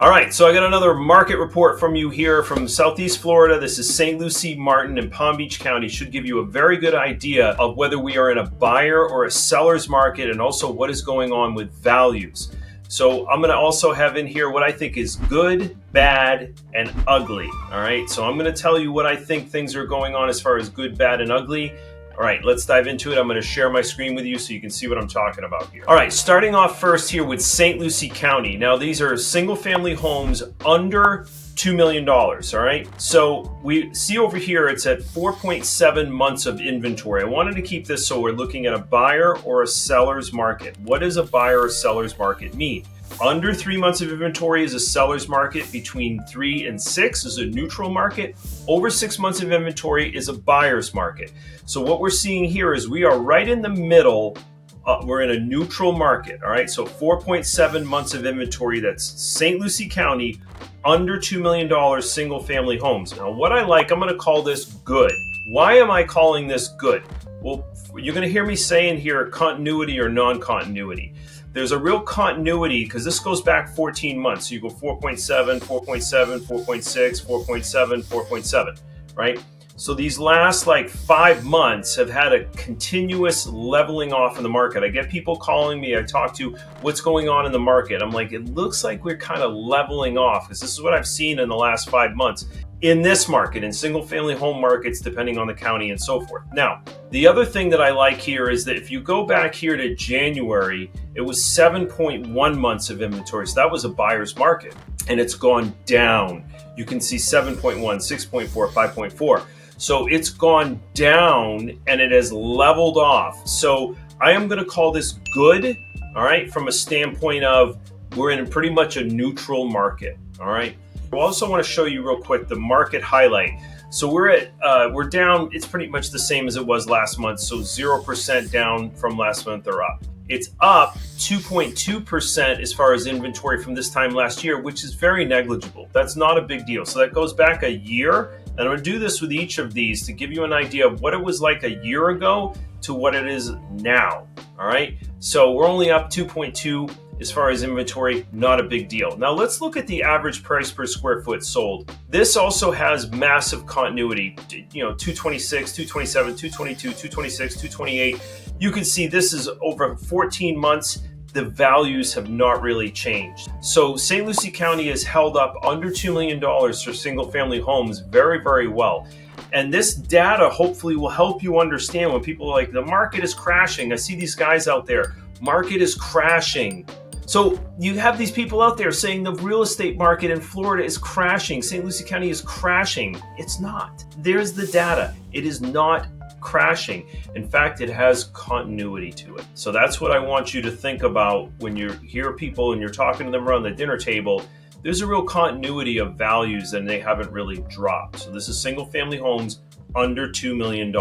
All right, so I got another market report from you here from Southeast Florida. This is St. Lucie, Martin, and Palm Beach County. Should give you a very good idea of whether we are in a buyer or a seller's market and also what is going on with values. So I'm going to also have in here what I think is good, bad, and ugly. All right, so I'm going to tell you what I think things are going on as far as good, bad, and ugly. All right, let's dive into it. I'm going to share my screen with you so you can see what I'm talking about here. All right, starting off first here with St. Lucie County. Now, these are single-family homes under $2 million, all right? So we see over here it's at 4.7 months of inventory. I wanted to keep this so we're looking at a buyer or a seller's market. What does a buyer or seller's market mean? Under 3 months of inventory is a seller's market. Between 3 and 6 is a neutral market. Over 6 months of inventory is a buyer's market. So what we're seeing here is we are right in the middle. We're in a neutral market. All right. So 4.7 months of inventory. That's St. Lucie County, under $2 million single family homes. Now, what I like, I'm going to call this good. Why am I calling this good? Well, you're going to hear me saying here continuity or non-continuity. There's a real continuity because this goes back 14 months. So you go 4.7, 4.7, 4.6, 4.7, 4.7, right? So these last like 5 months have had a continuous leveling off in the market. I get people calling me, I talk to what's going on in the market. I'm like, it looks like we're kind of leveling off because this is what I've seen in the last 5 months in this market, in single family home markets, depending on the county and so forth. Now, the other thing that I like here is that if you go back here to January, it was 7.1 months of inventory. So that was a buyer's market and it's gone down. You can see 7.1, 6.4, 5.4. So it's gone down and it has leveled off. So I am going to call this good, all right, from a standpoint of we're in pretty much a neutral market, all right. I also want to show you real quick the market highlight. So we're down. It's pretty much the same as it was last month. So 0% down from last month or up. It's up 2.2% as far as inventory from this time last year, which is very negligible. That's not a big deal. So that goes back a year. And I'm going to do this with each of these to give you an idea of what it was like a year ago to what it is now. All right. So we're only up 2.2 as far as inventory, not a big deal. Now let's look at the average price per square foot sold. This also has massive continuity, 226, 227, 222, 226, 228. You can see this is over 14 months. The values have not really changed. So St. Lucie County has held up under $2 million for single family homes very, very well. And this data hopefully will help you understand when people are like, the market is crashing. I see these guys out there, market is crashing. So you have these people out there saying the real estate market in Florida is crashing. St. Lucie County is crashing. It's not. There's the data. It is not crashing. In fact, it has continuity to it. So that's what I want you to think about when you hear people and you're talking to them around the dinner table. There's a real continuity of values and they haven't really dropped. So this is single family homes under $2 million.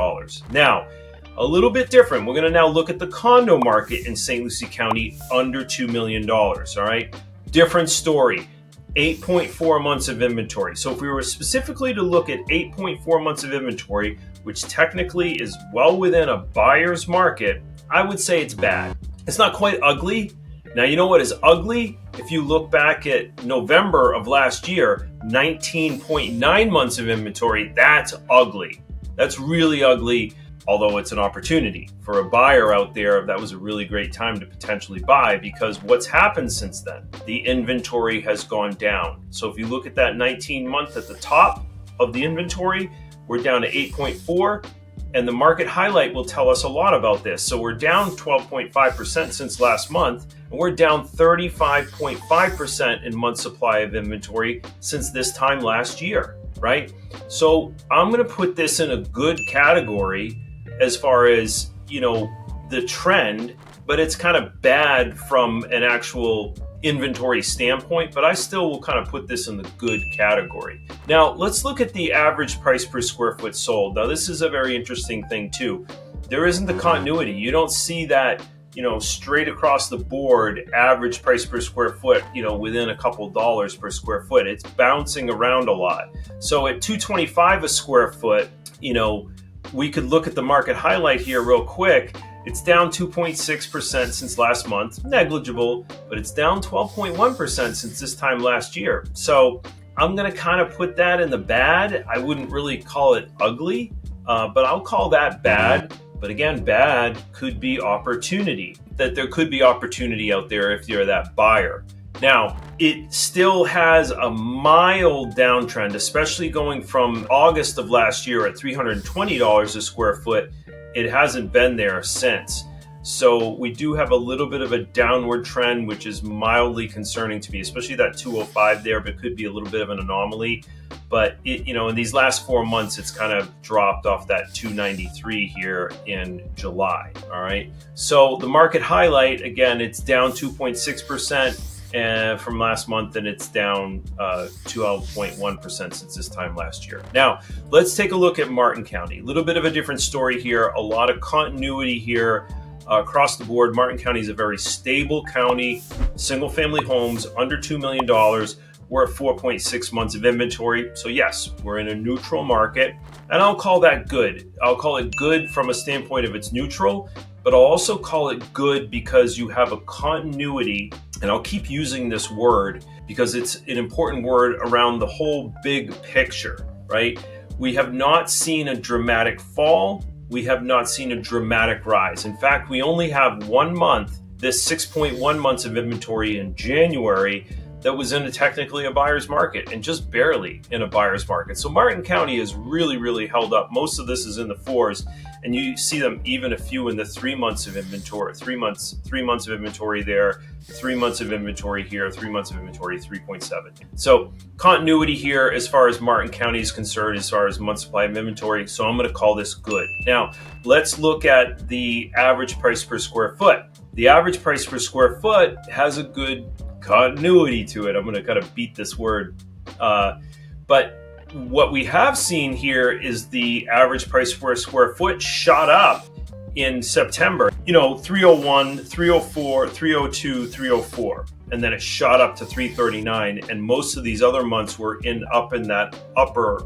Now, a little bit different. We're going to now look at the condo market in St. Lucie County under $2 million. All right. Different story. 8.4 months of inventory. So if we were specifically to look at 8.4 months of inventory, which technically is well within a buyer's market, I would say it's bad. It's not quite ugly. Now, you know what is ugly? If you look back at November of last year, 19.9 months of inventory, that's ugly. That's really ugly. Although it's an opportunity for a buyer out there, that was a really great time to potentially buy because what's happened since then? The inventory has gone down. So if you look at that 19 month at the top of the inventory, we're down to 8.4 and the market highlight will tell us a lot about this. So we're down 12.5% since last month and we're down 35.5% in month supply of inventory since this time last year, right? So I'm going to put this in a good category as far as, the trend, but it's kind of bad from an actual inventory standpoint, but I still will kind of put this in the good category. Now, let's look at the average price per square foot sold. Now, this is a very interesting thing too. There isn't the continuity. You don't see that, straight across the board average price per square foot, within a couple dollars per square foot. It's bouncing around a lot. So at $225 a square foot, we could look at the market highlight here real quick It's down 2.6% since last month, negligible, but it's down 12.1% since this time last year. So I'm going to kind of put that in the bad. I wouldn't really call it ugly, but I'll call that bad. But again, bad could be opportunity, that there could be opportunity out there if you're that buyer. Now, it still has a mild downtrend, especially going from August of last year at $320 a square foot. It hasn't been there since. So we do have a little bit of a downward trend, which is mildly concerning to me, especially that 205 there, but could be a little bit of an anomaly. But in these last 4 months, it's kind of dropped off that 293 here in July. All right. So the market highlight, again, it's down 2.6%. From last month, and it's down 12.1% since this time last year. Now, let's take a look at Martin County. A little bit of a different story here, a lot of continuity here across the board. Martin County is a very stable county, single family homes under $2 million. We're at 4.6 months of inventory. So yes, we're in a neutral market, and I'll call that good. I'll call it good from a standpoint of it's neutral, but I'll also call it good because you have a continuity, and I'll keep using this word because it's an important word around the whole big picture, right? We have not seen a dramatic fall. We have not seen a dramatic rise. In fact, we only have 1 month, this 6.1 months of inventory in January, that was in technically a buyer's market, and just barely in a buyer's market. So Martin County is really held up. Most of this is in the 4s, and you see them even a few in the 3 months of inventory, 3 months of inventory there, 3 months of inventory here, 3 months of inventory, 3.7. So continuity here as far as Martin County is concerned, as far as month supply of inventory. So I'm going to call this good. Now let's look at the average price per square foot. The average price per square foot has a good continuity to it. I'm going to kind of beat this word. But what we have seen here is the average price per square foot shot up in September. 301, 304, 302, 304. And then it shot up to 339. And most of these other months were up in that upper,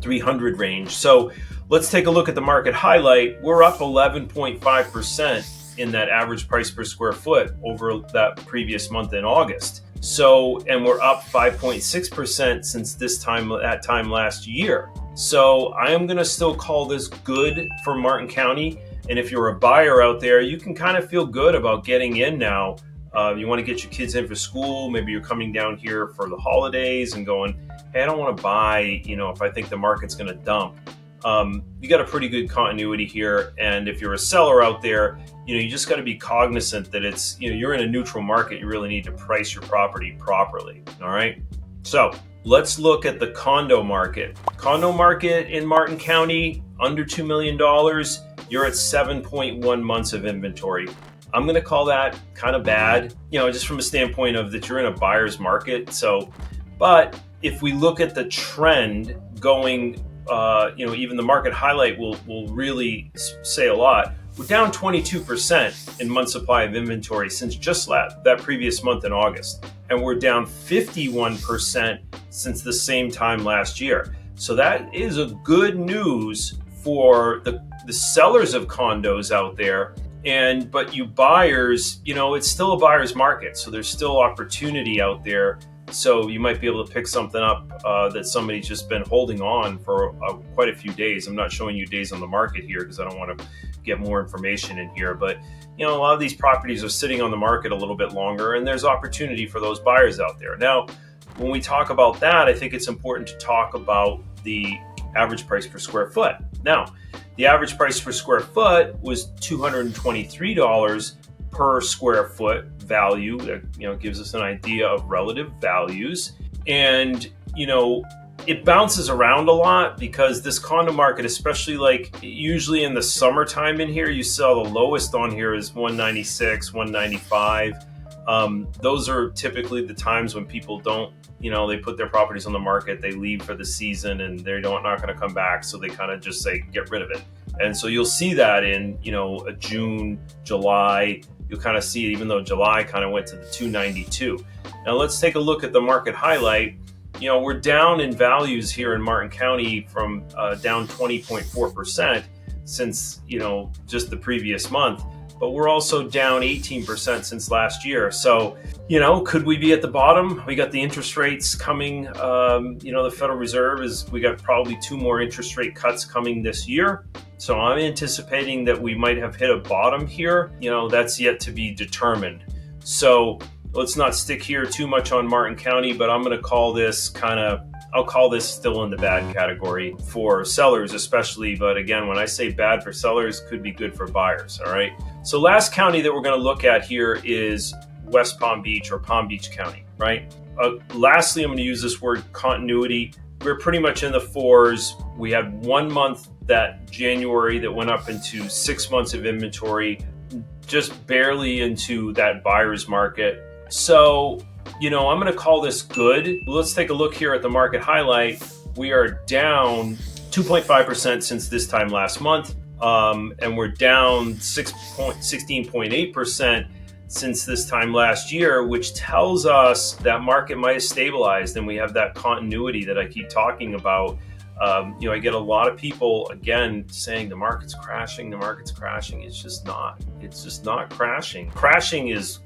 300 range. So let's take a look at the market highlight. We're up 11.5% in that average price per square foot over that previous month in August. So, and we're up 5.6% since that time last year. So I am going to still call this good for Martin County. And if you're a buyer out there, you can kind of feel good about getting in now. You want to get your kids in for school. Maybe you're coming down here for the holidays and going, hey, I don't want to buy, if I think the market's going to dump. You got a pretty good continuity here. And if you're a seller out there, you just got to be cognizant that it's, you're in a neutral market. You really need to price your property properly. All right. So let's look at the condo market. Condo market in Martin County, under $2 million. You're at 7.1 months of inventory. I'm going to call that kind of bad, just from a standpoint of that you're in a buyer's market. So, but if we look at the trend going, even the market highlight will really say a lot. We're down 22% in month supply of inventory since just that previous month in August. And we're down 51% since the same time last year. So that is a good news for the sellers of condos out there. But you buyers, it's still a buyer's market. So there's still opportunity out there. So you might be able to pick something up that somebody's just been holding on for quite a few days. I'm not showing you days on the market here because I don't want to get more information in here. But, a lot of these properties are sitting on the market a little bit longer, and there's opportunity for those buyers out there. Now, when we talk about that, I think it's important to talk about the average price per square foot. Now, the average price per square foot was $223 per square foot value. That gives us an idea of relative values. And it bounces around a lot because this condo market, especially usually in the summertime in here, you saw the lowest on here is 196, 195. Those are typically the times when people don't, they put their properties on the market, they leave for the season, and they're not going to come back. So they kind of just say, get rid of it. And so you'll see that in, a June, July. You'll kind of see it, even though July kind of went to the 292. Now let's take a look at the market highlight. We're down in values here in Martin County from down 20.4%. since, just the previous month, but we're also down 18% since last year. So, could we be at the bottom? We got the interest rates coming. The Federal Reserve we got probably 2 more interest rate cuts coming this year. So I'm anticipating that we might have hit a bottom here. That's yet to be determined. So let's not stick here too much on Martin County, but I'm going to call this I'll call this still in the bad category for sellers especially. But again, when I say bad for sellers, could be good for buyers. All right. So last county that we're going to look at here is West Palm Beach or Palm Beach County, right? Lastly, I'm going to use this word continuity. We're pretty much in the 4s. We had 1 month that January that went up into 6 months of inventory, just barely into that buyer's market. So, I'm going to call this good. Let's take a look here at the market highlight. We are down 2.5% since this time last month, and we're down 16.8% since this time last year, which tells us that market might have stabilized and we have that continuity that I keep talking about. I get a lot of people, again, saying the market's crashing. It's just not crashing. Crashing is,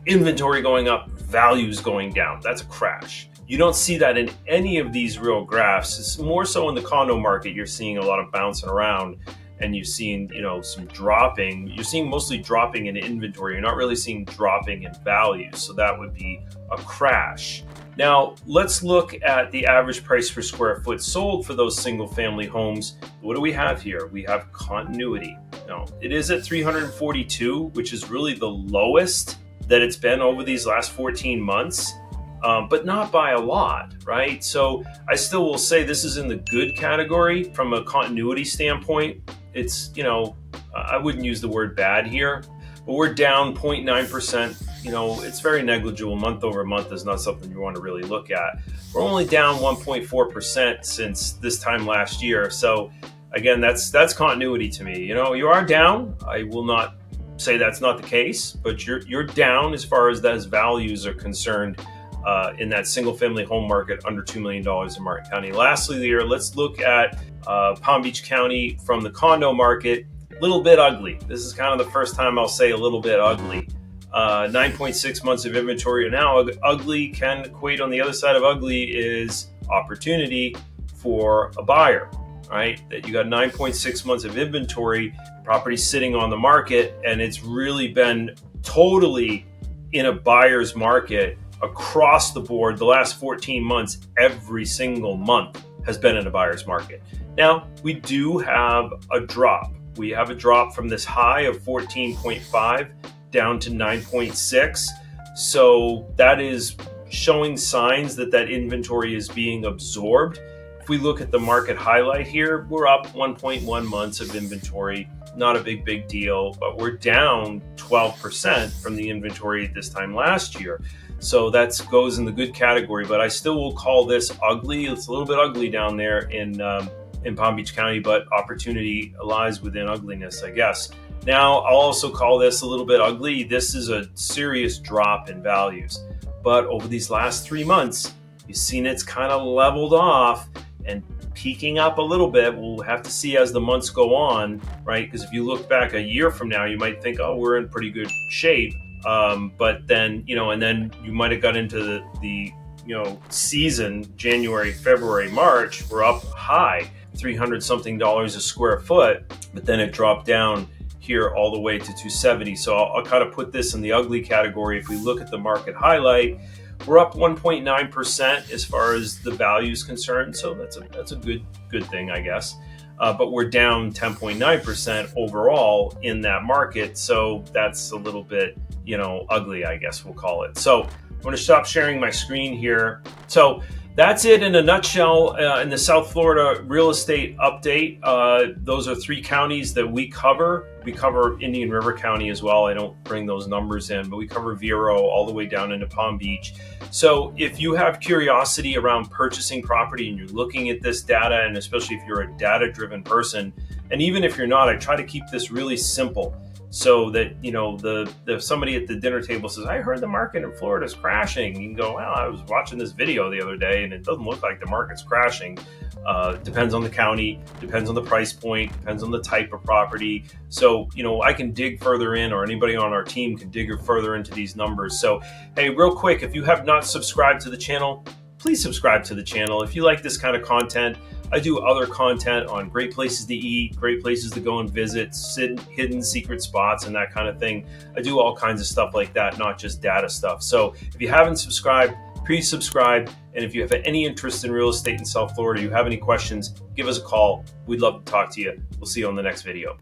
inventory going up, values going down. That's a crash. You don't see that in any of these real graphs. It's more so in the condo market. You're seeing a lot of bouncing around and you're seeing, some dropping. You're seeing mostly dropping in inventory. You're not really seeing dropping in values. So that would be a crash. Now, let's look at the average price per square foot sold for those single family homes. What do we have here? We have continuity. Now, it is at 342, which is really the lowest that it's been over these last 14 months, but not by a lot, right? So I still will say this is in the good category from a continuity standpoint. It's, I wouldn't use the word bad here, but we're down 0.9%. It's very negligible. Month over month is not something you want to really look at. We're only down 1.4% since this time last year. So again, that's continuity to me. You are down. I will not say that's not the case, but you're down as far as those values are concerned in that single family home market under $2 million in Martin County. Lastly here, let's look at Palm Beach County from the condo market. A little bit ugly. This is kind of the first time I'll say a little bit ugly. 9.6 months of inventory. Now, ugly can equate on the other side of ugly is opportunity for a buyer, right? That you got 9.6 months of inventory, property sitting on the market, and it's really been totally in a buyer's market across the board. The last 14 months, every single month has been in a buyer's market. Now, we do have a drop. We have a drop from this high of 14.5 down to 9.6. So that is showing signs that inventory is being absorbed. If we look at the market highlight here, we're up 1.1 months of inventory. Not a big deal, but we're down 12% from the inventory this time last year. So that goes in the good category, but I still will call this ugly. It's a little bit ugly down there in Palm Beach County, but opportunity lies within ugliness, I guess. Now, I'll also call this a little bit ugly. This is a serious drop in values. But over these last 3 months, you've seen it's kind of leveled off and peaking up a little bit. We'll have to see as the months go on, right? Because if you look back a year from now, you might think, oh, we're in pretty good shape. But then, and then you might have got into the season, January, February, March, we're up high, $300 something a square foot, but then it dropped down here all the way to 270. So I'll kind of put this in the ugly category. If we look at the market highlight, we're up 1.9% as far as the value is concerned. So that's a good thing, I guess. But we're down 10.9% overall in that market. So that's a little bit, ugly, I guess we'll call it. So I'm going to stop sharing my screen here. So that's it in a nutshell in the South Florida real estate update. Those are 3 counties that we cover. We cover Indian River County as well. I don't bring those numbers in, but we cover Vero all the way down into Palm Beach. So if you have curiosity around purchasing property and you're looking at this data, and especially if you're a data-driven person, and even if you're not, I try to keep this really simple. so that, you know, the somebody at the dinner table says, I heard the market in Florida is crashing. You can go, well, I was watching this video the other day and it doesn't look like the market's crashing. Depends on the county, depends on the price point, depends on the type of property. So, you know, I can dig further in, or anybody on our team can dig further into these numbers. So, hey, real quick, if you have not subscribed to the channel, please subscribe to the channel. If you like this kind of content, I do other content on great places to eat, great places to go and visit, hidden secret spots, and that kind of thing. I do all kinds of stuff like that, not just data stuff. So if you haven't subscribed, please subscribe. And if you have any interest in real estate in South Florida, you have any questions, give us a call. We'd love to talk to you. We'll see you on the next video.